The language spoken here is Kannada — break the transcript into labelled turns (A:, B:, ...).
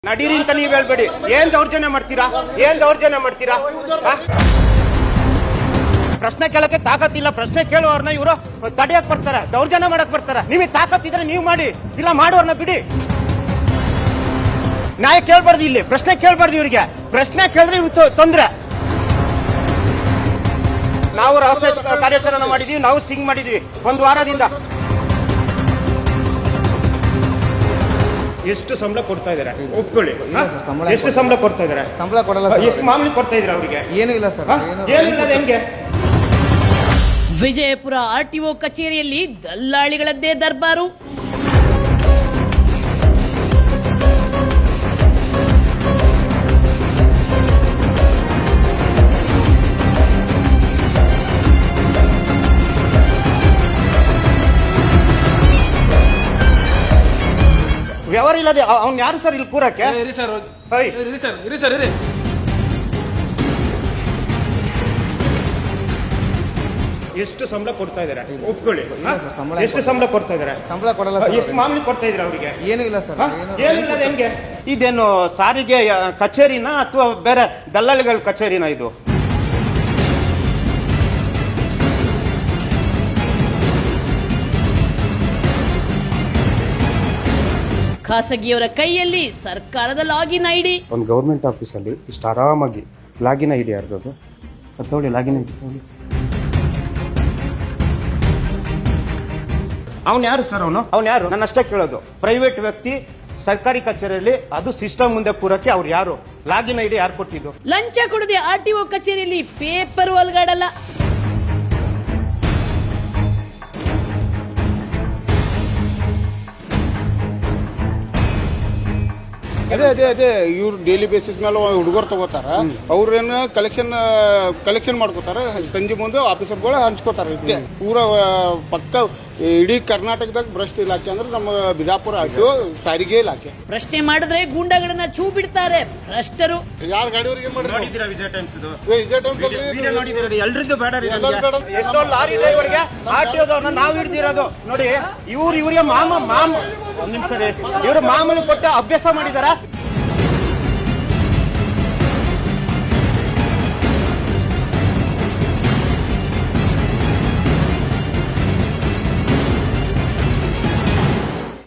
A: ನಡೀರಿ ಅಂತ ನೀವ್ ಹೇಳ್ಬೇಡಿ. ಏನ್ ದೌರ್ಜನ್ಯ ಮಾಡ್ತೀರಾ? ಏನ್ ದೌರ್ಜನ್ಯ ಮಾಡ್ತೀರಾ? ಪ್ರಶ್ನೆ ಕೇಳಕ್ಕೆ ತಾಕತ್ತಿಲ್ಲ. ಪ್ರಶ್ನೆ ಕೇಳುವವ್ರನ್ನ ಇವರು ತಡೆಯಕ್ ಬರ್ತಾರೆ, ದೌರ್ಜನ್ಯ ಮಾಡಕ್ ಬರ್ತಾರೆ. ನಿಮಗೆ ತಾಕತ್ತಿದ್ರೆ ನೀವು ಮಾಡಿ, ಇಲ್ಲ ಮಾಡುವವ್ರನ್ನ ಬಿಡಿ. ನ್ಯಾಯ ಕೇಳ್ಬಾರ್ದು, ಇಲ್ಲಿ ಪ್ರಶ್ನೆ ಕೇಳ್ಬಾರ್ದು. ಇವ್ರಿಗೆ ಪ್ರಶ್ನೆ ಕೇಳಿದ್ರೆ ಇವ್ರು ತೊಂದ್ರೆ. ನಾವು ರಹಸ್ಯ ಕಾರ್ಯಾಚರಣೆ ಮಾಡಿದೀವಿ, ನಾವು ಸ್ಟಿಂಗ್ ಮಾಡಿದೀವಿ ಒಂದು ವಾರದಿಂದ. ಎಷ್ಟು ಸಂಬಳ ಕೊಡ್ತಾ ಇದಾರೆ ಒಪ್ಕೊಳ್ಳಿ. ಎಷ್ಟು ಸಂಬಳ ಕೊಡ್ತಾ ಇದಾರೆ?
B: ಸಂಬಳ ಕೊಡಲ್ಲ.
A: ಎಷ್ಟು ಮಾಮೂಲಿ ಕೊಡ್ತಾ ಇದ್ರ ಅವರಿಗೆ?
B: ಏನೂ ಇಲ್ಲ ಸರ್.
A: ಏನಿಲ್ಲ. ಹೆಂಗೆ?
C: ವಿಜಯಪುರ ಆರ್ಟಿಒ ಕಚೇರಿಯಲ್ಲಿ ದಲ್ಲಾಳಿಗಳದ್ದೇ ದರ್ಬಾರು.
A: ವ್ಯವಹಾರ ಇಲ್ಲದೆ ಅವ್ನು ಯಾರು ಸರ್ ಇಲ್ಲಿ ಕೂರಕ್ಕೆ? ಎಷ್ಟು ಸಂಬಳ ಕೊಡ್ತಾ ಇದಾರೆ ಒಪ್ಕೊಳ್ಳಿ. ಎಷ್ಟು ಸಂಬಳ ಕೊಡ್ತಾ ಇದಾರೆ?
B: ಸಂಬಳ ಕೊಡಲ್ಲ.
A: ಎಷ್ಟು ಮಾಮೂಲಿ ಕೊಡ್ತಾ ಇದ್ರ ಅವರಿಗೆ?
B: ಏನೂ ಇಲ್ಲ ಸರ್.
A: ಏನಿಲ್ಲ. ಹೆಂಗೆ? ಇದೇನು ಸಾರಿಗೆ ಕಚೇರಿನ ಅಥವಾ ಬೇರೆ ದಲ್ಲಾಳಿಗಳ ಕಚೇರಿನ ಇದು?
C: ಖಾಸಗಿಯವರ ಕೈಯಲ್ಲಿ ಸರ್ಕಾರದ ಲಾಗಿನ್ ಐಡಿ.
D: ಒಂದು ಗೌರ್ಮೆಂಟ್ ಆಫೀಸಲ್ಲಿ ಇಷ್ಟು ಆರಾಮಾಗಿ ಲಾಗಿನ್ ಐಡಿ ಯಾರ್ದು? ತಗೊಳ್ಳಿ, ಲಾಗಿನ್ ಐಡಿ ತಗೊಳ್ಳಿ.
A: ಅವ್ನು ಯಾರು ಸರ್? ಅವ್ನು ಯಾರು? ನಾನು ಅಷ್ಟೇ ಕೇಳೋದು. ಪ್ರೈವೇಟ್ ವ್ಯಕ್ತಿ ಸರ್ಕಾರಿ ಕಚೇರಿಯಲ್ಲಿ, ಅದು ಸಿಸ್ಟಮ್ ಮುಂದೆ ಕೂರಕ್ಕೆ ಅವ್ರು ಯಾರು? ಲಾಗಿನ್ ಐಡಿ ಯಾರು ಕೊಟ್ಟಿದ್ದು?
C: ಲಂಚ ಕೊಡದೆ ಆರ್ಟಿಒ ಕಚೇರಿಯಲ್ಲಿ ಪೇಪರ್ ಒಲ್ಗಾಡಲ್ಲ.
E: ಅದೇ ಇವ್ರು ಡೈಲಿ ಬೇಸಿಸ್ ಮೇಲೆ ಹುಡುಗರು ತಗೋತಾರ. ಅವ್ರೇನು ಕಲೆಕ್ಷನ್ ಮಾಡ್ಕೋತಾರ. ಸಂಜೆ ಮುಂದೆ ಆಫೀಸರ್ಗಳು ಹಂಚ್ಕೋತಾರ. ಇದೇ ಪೂರ ಪಕ್ಕ ಇಡೀ ಕರ್ನಾಟಕದಾಗ ಭ್ರಷ್ಟ ಇಲಾಖೆ ಅಂದ್ರೆ ನಮ್ಮ ಬಿಜಾಪುರ ಆರ್ಟಿಒ ಸಾರಿಗೆ ಇಲಾಖೆ.
C: ಪ್ರಶ್ನೆ ಮಾಡಿದ್ರೆ ಗೂಂಡಾಗಳನ್ನ ಚೂ ಬಿಡ್ತಾರೆ ಭ್ರಷ್ಟರು.
E: ಯಾರ ಗಾಡಿಯವ್ರಿಗೆ
A: ನೋಡಿದ್ದೀರಾ ವಿಜಯ ಟೈಮ್ಸ್?
E: ಎಲ್ರಿದ್ದು
A: ಬೇಡ. ಎಷ್ಟೋ ಲಾರಿ ಡ್ರೈವರ್ಗೆ ಆರ್ಟಿಒದವ್ರನ್ನ ನಾವು ಹಿಡ್ದಿರೋದು ನೋಡಿ. ಇವ್ರಿಗೆ ಒಂದ್ ನಿಮಿಷ ರೀ, ಇವ್ರು ಮಾಮೂಲಿ ಕೊಟ್ಟು ಅಭ್ಯಾಸ ಮಾಡಿದಾರ.